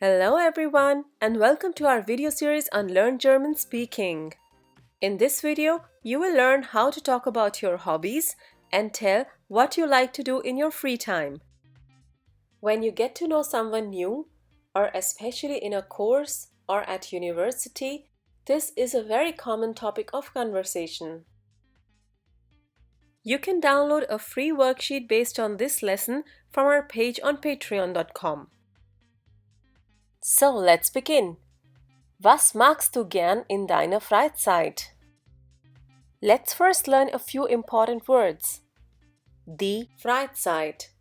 Hello everyone and welcome to our video series on Learn German Speaking. In this video, you will learn how to talk about your hobbies and tell what you like to do in your free time. When you get to know someone new, or especially in a course or at university, this is a very common topic of conversation. You can download a free worksheet based on this lesson from our page on patreon.com. So let's begin. Was magst du gern in deiner Freizeit? Let's first learn a few important words. Die Freizeit.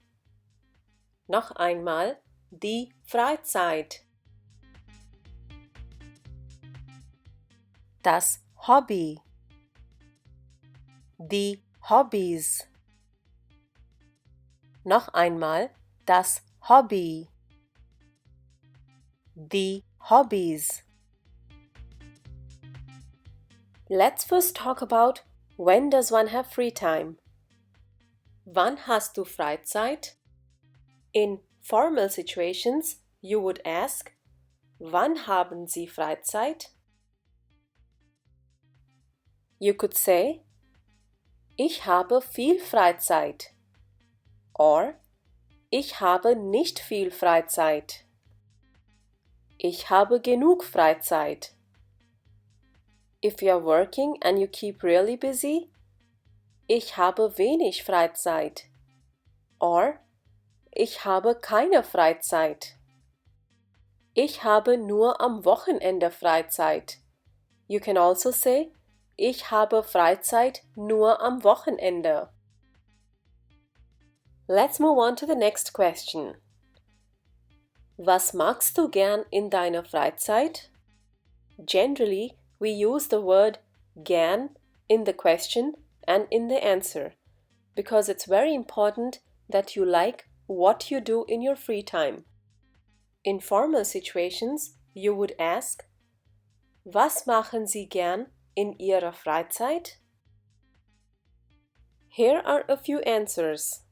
Noch einmal, die Freizeit. Das Hobby. Die Hobbies. Noch einmal, das Hobby. Die hobbies. Let's first talk about when does one have free time. Wann hast du Freizeit? In formal situations, you would ask, wann haben Sie Freizeit? You could say, ich habe viel Freizeit. Or, ich habe nicht viel Freizeit. Ich habe genug Freizeit. If you are working and you keep really busy, ich habe wenig Freizeit. Or, ich habe keine Freizeit. Ich habe nur am Wochenende Freizeit. You can also say, ich habe Freizeit nur am Wochenende. Let's move on to the next question. Was magst du gern in deiner Freizeit? Generally, we use the word gern in the question and in the answer because it's very important that you like what you do in your free time. In formal situations, you would ask, was machen Sie gern in Ihrer Freizeit? Here are a few answers.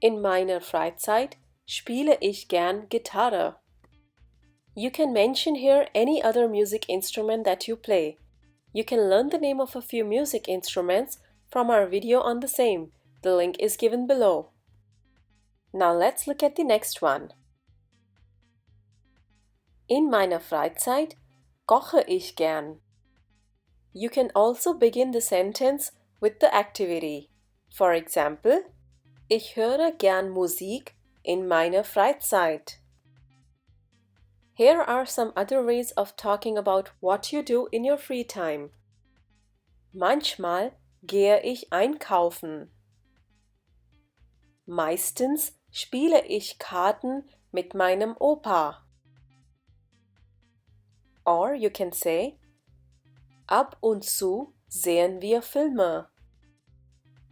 In meiner Freizeit spiele ich gern Gitarre. You can mention here any other music instrument that you play. You can learn the name of a few music instruments from our video on the same. The link is given below. Now let's look at the next one. In meiner Freizeit koche ich gern. You can also begin the sentence with the activity. For example, ich höre gern Musik in meiner Freizeit. Here are some other ways of talking about what you do in your free time. Manchmal gehe ich einkaufen. Meistens spiele ich Karten mit meinem Opa. Or you can say, ab und zu sehen wir Filme.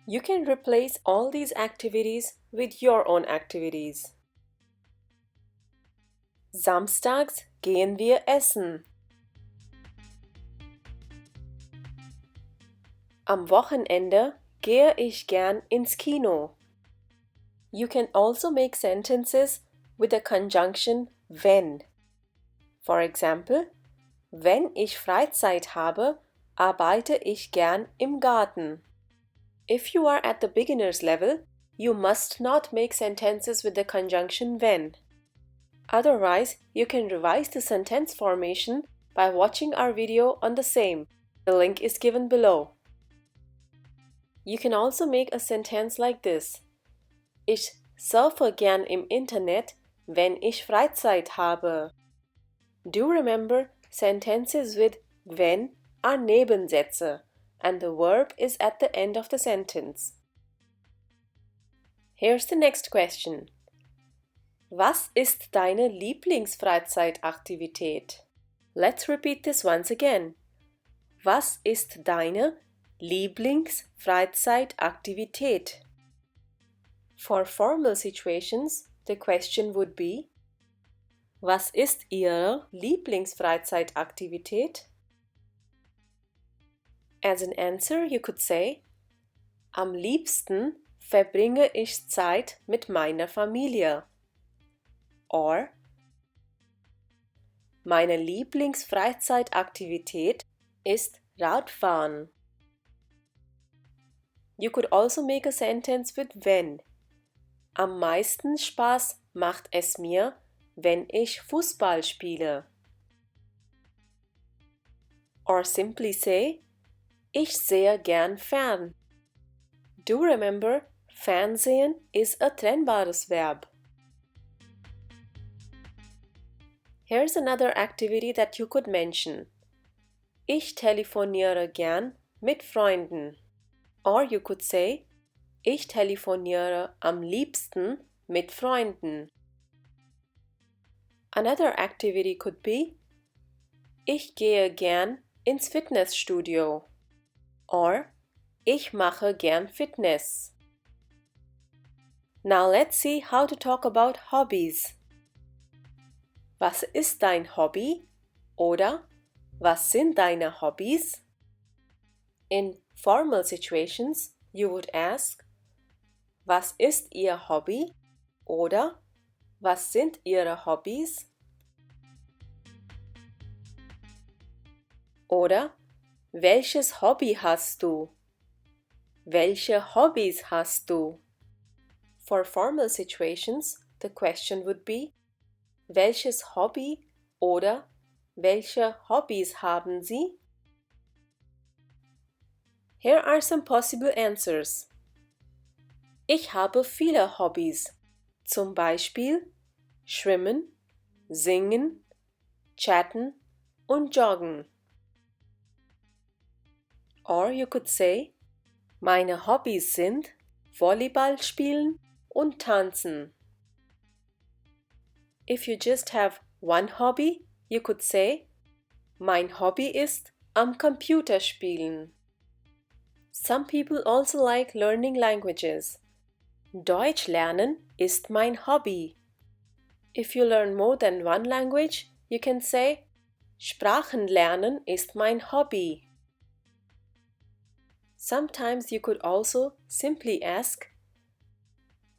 You can replace all these activities with your own activities. Samstags gehen wir essen. Am Wochenende gehe ich gern ins Kino. You can also make sentences with the conjunction wenn. For example, wenn ich Freizeit habe, arbeite ich gern im Garten. If you are at the beginner's level, you must not make sentences with the conjunction when. Otherwise, you can revise the sentence formation by watching our video on the same. The link is given below. You can also make a sentence like this. Ich surfe gern im Internet, wenn ich Freizeit habe. Do remember, sentences with wenn are Nebensätze and the verb is at the end of the sentence. Here's the next question. Was ist deine Lieblingsfreizeitaktivität? Let's repeat this once again. Was ist deine Lieblingsfreizeitaktivität? For formal situations, the question would be, was ist Ihre Lieblingsfreizeitaktivität? As an answer, you could say, am liebsten verbringe ich Zeit mit meiner Familie. Or, Meine Lieblingsfreizeitaktivität ist Radfahren. You could also make a sentence with wenn. Am meisten Spaß macht es mir, wenn ich Fußball spiele. Or simply say, ich sehe gern fern. Do remember, Fernsehen is a trennbares Verb. Here's another activity that you could mention. Ich telefoniere gern mit Freunden. Or you could say, ich telefoniere am liebsten mit Freunden. Another activity could be, ich gehe gern ins Fitnessstudio. Or, ich mache gern Fitness. Now let's see how to talk about hobbies. Was ist dein Hobby? Oder was sind deine Hobbys? In formal situations, you would ask, was ist Ihr Hobby? Oder was sind Ihre Hobbys? Oder welches Hobby hast du? Welche Hobbys hast du? For formal situations, the question would be, welches Hobby oder welche Hobbys haben Sie? Here are some possible answers. Ich habe viele Hobbys, zum Beispiel Schwimmen, Singen, Chatten und Joggen. Or you could say, meine Hobbys sind Volleyball spielen und tanzen. If you just have one hobby, you could say, mein Hobby ist am Computer spielen. Some people also like learning languages. Deutsch lernen ist mein Hobby. If you learn more than one language, you can say, Sprachen lernen ist mein Hobby. Sometimes you could also simply ask,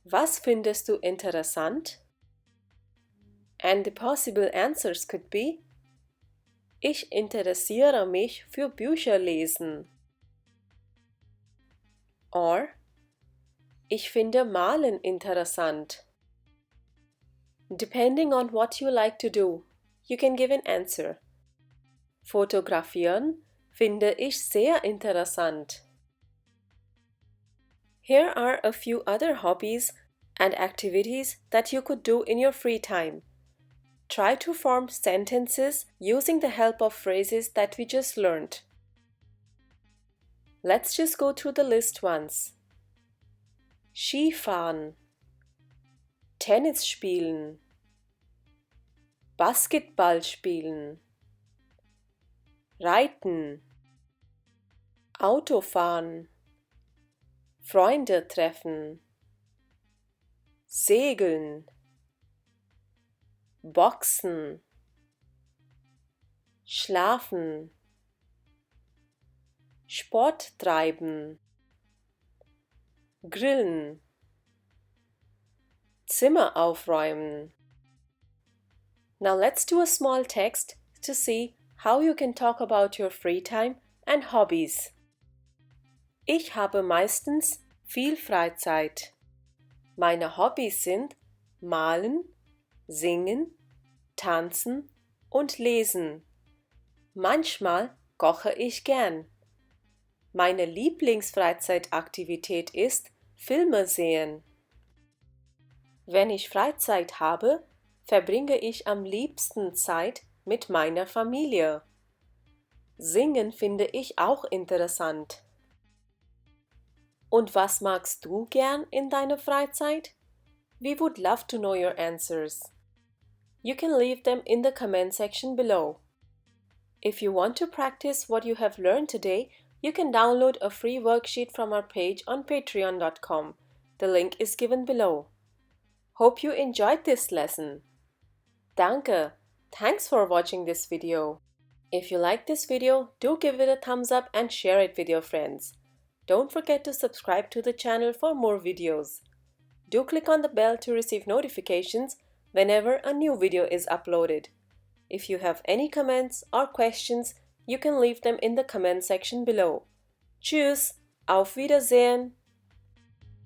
was findest du interessant? And the possible answers could be, ich interessiere mich für Bücher lesen. Or, ich finde Malen interessant. Depending on what you like to do, you can give an answer. Fotografieren finde ich sehr interessant. Here are a few other hobbies and activities that you could do in your free time. Try to form sentences using the help of phrases that we just learned. Let's just go through the list once. Skifahren, Tennis spielen, Basketball spielen, Reiten, Autofahren, Freunde treffen, Segeln, Boxen, Schlafen, Sport treiben, Grillen, Zimmer aufräumen. Now let's do a small text to see how you can talk about your free time and hobbies. Ich habe meistens viel Freizeit. Meine Hobbys sind Malen, Singen, Tanzen und Lesen. Manchmal koche ich gern. Meine Lieblingsfreizeitaktivität ist Filme sehen. Wenn ich Freizeit habe, verbringe ich am liebsten Zeit mit meiner Familie. Singen finde ich auch interessant. Und was magst du gern in deiner Freizeit? We would love to know your answers. You can leave them in the comment section below. If you want to practice what you have learned today, you can download a free worksheet from our page on patreon.com. The link is given below. Hope you enjoyed this lesson. Danke! Thanks for watching this video. If you like this video, do give it a thumbs up and share it with your friends. Don't forget to subscribe to the channel for more videos. Do click on the bell to receive notifications whenever a new video is uploaded. If you have any comments or questions, you can leave them in the comment section below. Tschüss, auf Wiedersehen!